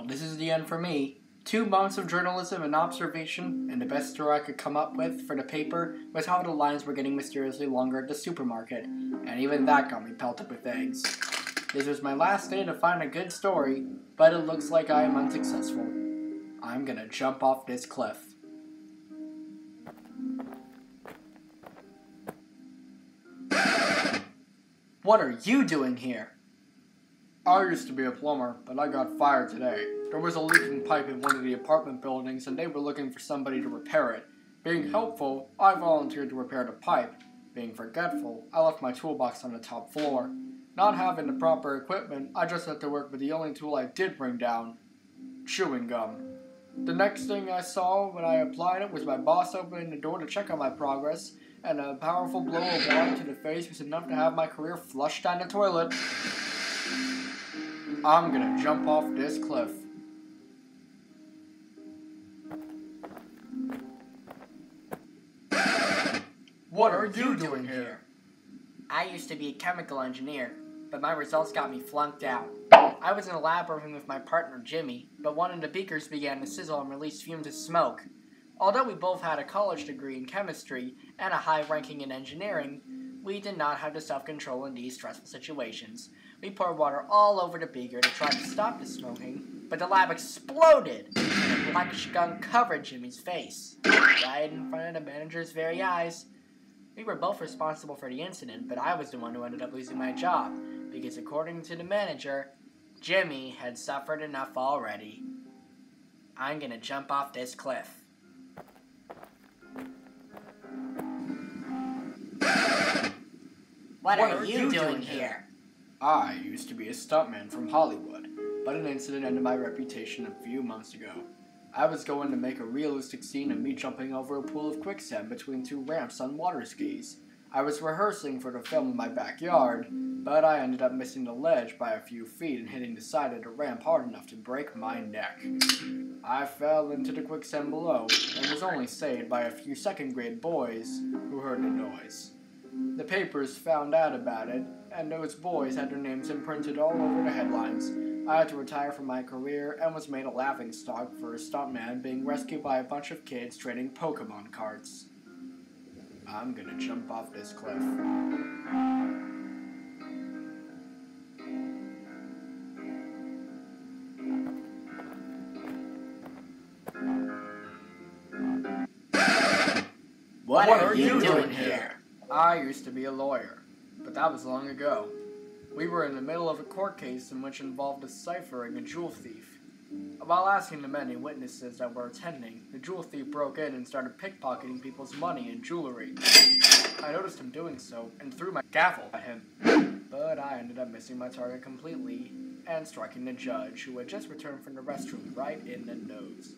this is the end for me. 2 months of journalism and observation, and the best story I could come up with for the paper was how the lines were getting mysteriously longer at the supermarket, and even that got me pelted with eggs. This was my last day to find a good story, but it looks like I am unsuccessful. I'm gonna jump off this cliff. What are you doing here? I used to be a plumber, but I got fired today. There was a leaking pipe in one of the apartment buildings, and they were looking for somebody to repair it. Being helpful, I volunteered to repair the pipe. Being forgetful, I left my toolbox on the top floor. Not having the proper equipment, I just had to work with the only tool I did bring down: chewing gum. The next thing I saw when I applied it was my boss opening the door to check on my progress, and a powerful blow of water to the face was enough to have my career flushed down the toilet. I'm gonna jump off this cliff. What are you doing here? I used to be a chemical engineer, but my results got me flunked out. I was in a lab working with my partner Jimmy, but one of the beakers began to sizzle and release fumes of smoke. Although we both had a college degree in chemistry and a high ranking in engineering, we did not have the self-control in these stressful situations. We poured water all over the beaker to try to stop the smoking, but the lab exploded, and a black skunk covered Jimmy's face, right in front of the manager's very eyes. We were both responsible for the incident, but I was the one who ended up losing my job, because according to the manager, Jimmy had suffered enough already. I'm gonna jump off this cliff. What are you doing here? I used to be a stuntman from Hollywood, but an incident ended my reputation a few months ago. I was going to make a realistic scene of me jumping over a pool of quicksand between 2 ramps on water skis. I was rehearsing for the film in my backyard, but I ended up missing the ledge by a few feet and hitting the side of the ramp hard enough to break my neck. I fell into the quicksand below and was only saved by a few second-grade boys who heard the noise. The papers found out about it, and those boys had their names imprinted all over the headlines. I had to retire from my career and was made a laughingstock for a stuntman being rescued by a bunch of kids trading Pokemon cards. I'm gonna jump off this cliff. What are you doing here? I used to be a lawyer, but that was long ago. We were in the middle of a court case in which involved deciphering a jewel thief. While asking the many witnesses that were attending, the jewel thief broke in and started pickpocketing people's money and jewelry. I noticed him doing so and threw my gavel at him, but I ended up missing my target completely and striking the judge, who had just returned from the restroom, right in the nose.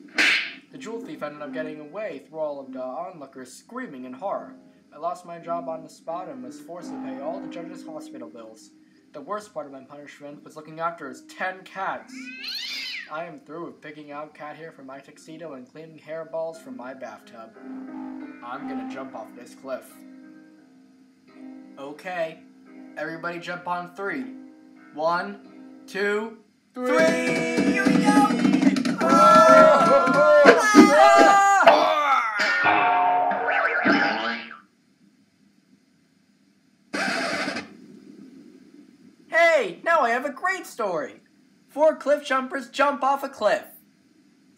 The jewel thief ended up getting away through all of the onlookers screaming in horror. I lost my job on the spot and was forced to pay all the judge's hospital bills. The worst part of my punishment was looking after his 10 cats. I am through with picking out cat hair from my tuxedo and cleaning hairballs from my bathtub. I'm gonna jump off this cliff. Okay, everybody jump on 3. 1, 2, 3! Here we go! Hey, now I have a great story. 4 cliff jumpers jump off a cliff.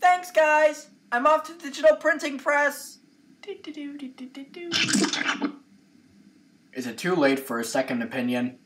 Thanks, guys. I'm off to the digital printing press. Is it too late for a second opinion?